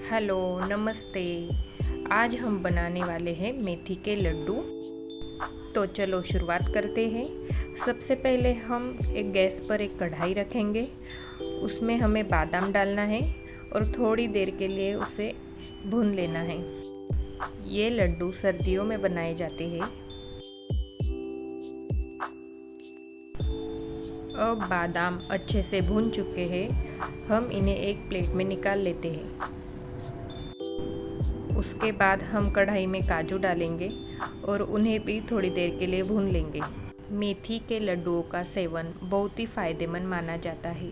Hello, नमस्ते। आज हम बनाने वाले हैं मेथी के लड्डू। तो चलो शुरुआत करते हैं। सबसे पहले हम एक गैस पर एक कढ़ाई रखेंगे। उसमें हमें बादाम डालना है और थोड़ी देर के लिए उसे भून लेना है। ये लड्डू सर्दियों में बनाए जाते हैं। अब बादाम अच्छे से भून चुके हैं। हम इन्हें एक प्लेट में निकाल लेते हैं। उसके बाद हम कढ़ाई में काजू डालेंगे और उन्हें भी थोड़ी देर के लिए भून लेंगे। मेथी के लड्डुओं का सेवन बहुत ही फायदेमंद माना जाता है।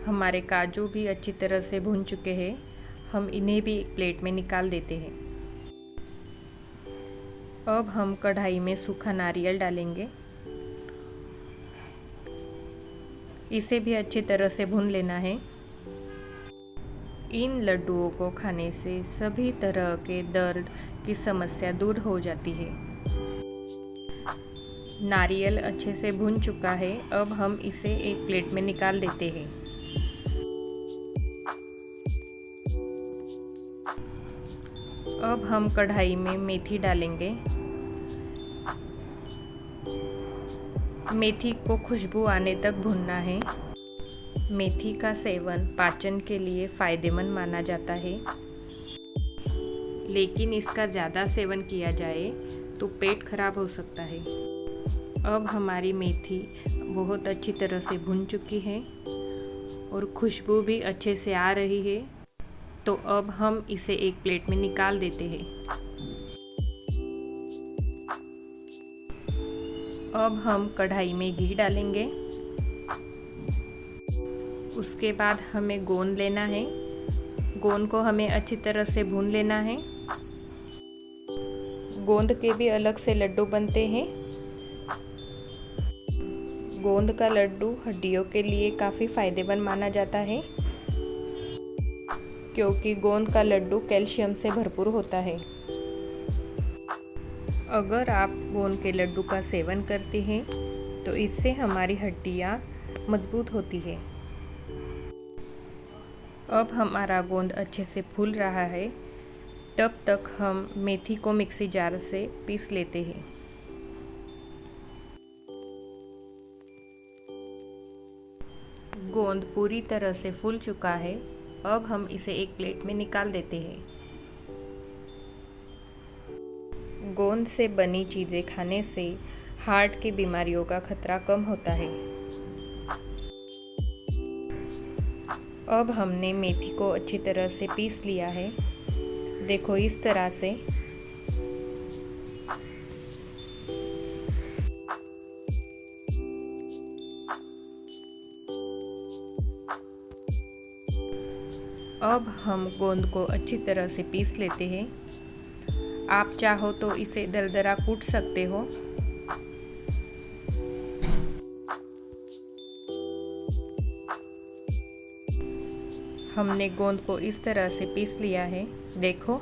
हमारे काजू भी अच्छी तरह से भून चुके हैं। हम इन्हें भी एक प्लेट में निकाल देते हैं। अब हम कढ़ाई में सूखा नारियल डालेंगे। इसे भी अच्छी तरह से भून लेना है। इन लड्डुओं को खाने से सभी तरह के दर्द की समस्या दूर हो जाती है। नारियल अच्छे से भून चुका है। अब हम इसे एक प्लेट में निकाल देते हैं। अब हम कढ़ाई में मेथी डालेंगे। मेथी को खुशबू आने तक भूनना है। मेथी का सेवन पाचन के लिए फायदेमंद माना जाता है, लेकिन इसका ज़्यादा सेवन किया जाए तो पेट खराब हो सकता है। अब हमारी मेथी बहुत अच्छी तरह से भुन चुकी है और खुशबू भी अच्छे से आ रही है। तो अब हम इसे एक प्लेट में निकाल देते हैं। अब हम कढ़ाई में घी डालेंगे। उसके बाद हमें गोंद लेना है। गोंद को हमें अच्छी तरह से भून लेना है। गोंद के भी अलग से लड्डू बनते हैं। गोंद का लड्डू हड्डियों के लिए काफ़ी फायदेमंद माना जाता है, क्योंकि गोंद का लड्डू कैल्शियम से भरपूर होता है। अगर आप गोंद के लड्डू का सेवन करते हैं तो इससे हमारी हड्डियां मजबूत होती है। अब हमारा गोंद अच्छे से फूल रहा है। तब तक हम मेथी को मिक्सी जार से पीस लेते हैं। गोंद पूरी तरह से फूल चुका है। अब हम इसे एक प्लेट में निकाल देते हैं। गोंद से बनी चीज़ें खाने से हार्ट की बीमारियों का खतरा कम होता है। अब हमने मेथी को अच्छी तरह से पीस लिया है। देखो इस तरह से। अब हम गोंद को अच्छी तरह से पीस लेते हैं। आप चाहो तो इसे दरदरा कूट सकते हो। हमने गोंद को इस तरह से पीस लिया है। देखो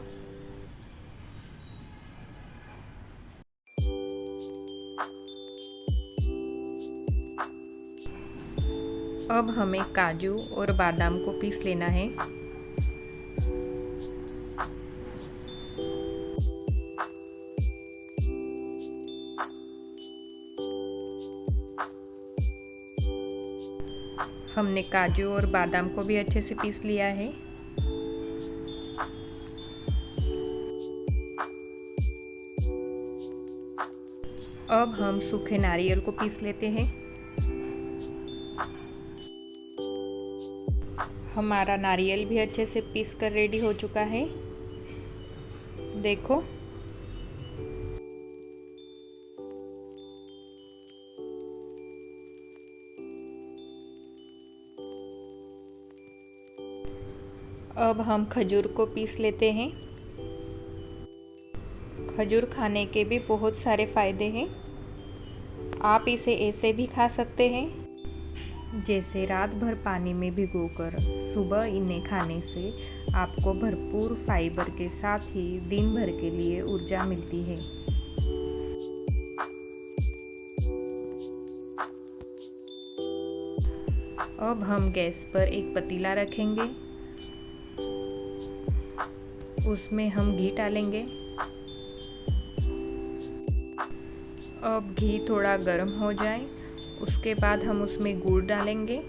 अब हमें काजू और बादाम को पीस लेना है। हमने काजू और बादाम को भी अच्छे से पीस लिया है। अब हम सूखे नारियल को पीस लेते हैं। हमारा नारियल भी अच्छे से पीस कर रेडी हो चुका है। देखो अब हम खजूर को पीस लेते हैं। खजूर खाने के भी बहुत सारे फायदे हैं। आप इसे ऐसे भी खा सकते हैं, जैसे रात भर पानी में भिगोकर सुबह इन्हें खाने से आपको भरपूर फाइबर के साथ ही दिन भर के लिए ऊर्जा मिलती है। अब हम गैस पर एक पतीला रखेंगे उसमें हम घी डालेंगे। अब घी थोड़ा गर्म हो जाए उसके बाद हम उसमें गुड़ डालेंगे।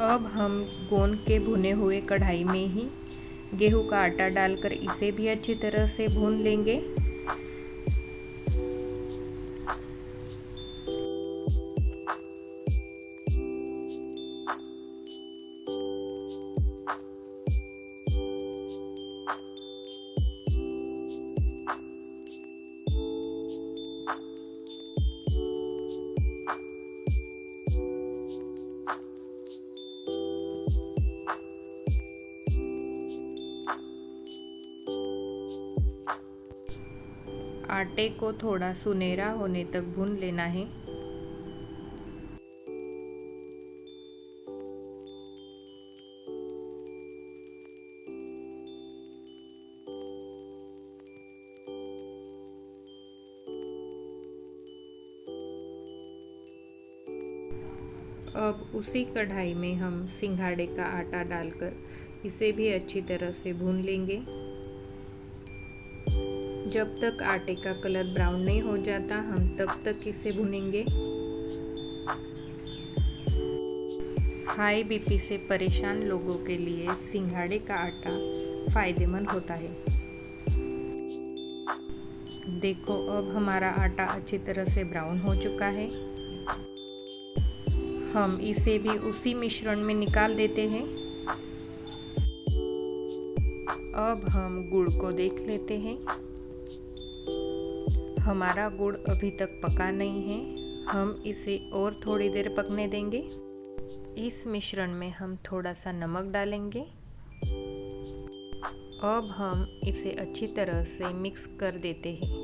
अब हम गोंद के भुने हुए कढ़ाई में ही गेहूं का आटा डालकर इसे भी अच्छी तरह से भून लेंगे। आटे को थोड़ा सुनहरा होने तक भून लेना है। अब उसी कढ़ाई में हम सिंघाड़े का आटा डालकर इसे भी अच्छी तरह से भून लेंगे। जब तक आटे का कलर ब्राउन नहीं हो जाता हम तब तक इसे भूनेंगे। हाई बीपी से परेशान लोगों के लिए सिंघाड़े का आटा फायदेमंद होता है। देखो अब हमारा आटा अच्छी तरह से ब्राउन हो चुका है। हम इसे भी उसी मिश्रण में निकाल देते हैं। अब हम गुड़ को देख लेते हैं। हमारा गुड़ अभी तक पका नहीं है, हम इसे और थोड़ी देर पकने देंगे। इस मिश्रण में हम थोड़ा सा नमक डालेंगे। अब हम इसे अच्छी तरह से मिक्स कर देते हैं।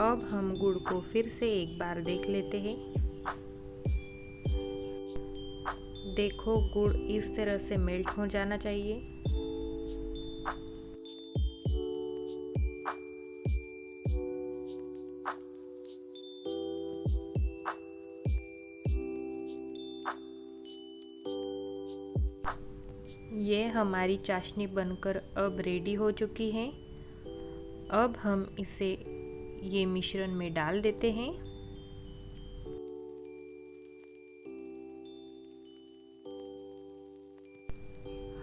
अब हम गुड़ को फिर से एक बार देख लेते हैं। देखो गुड़ इस तरह से मेल्ट हो जाना चाहिए। ये हमारी चाशनी बनकर अब रेडी हो चुकी है। अब हम इसे ये मिश्रण में डाल देते हैं।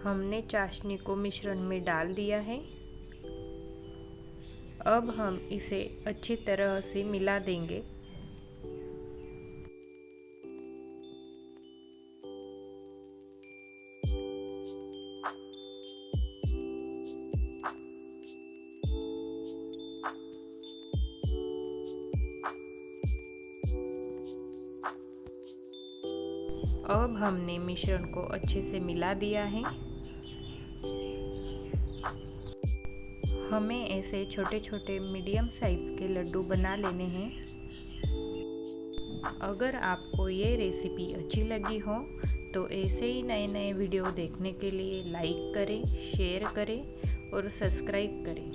हमने चाशनी को मिश्रण में डाल दिया है। अब हम इसे अच्छी तरह से मिला देंगे। अब हमने मिश्रण को अच्छे से मिला दिया है। हमें ऐसे छोटे छोटे मीडियम साइज के लड्डू बना लेने हैं। अगर आपको ये रेसिपी अच्छी लगी हो तो ऐसे ही नए नए वीडियो देखने के लिए लाइक करें, शेयर करें और सब्सक्राइब करें।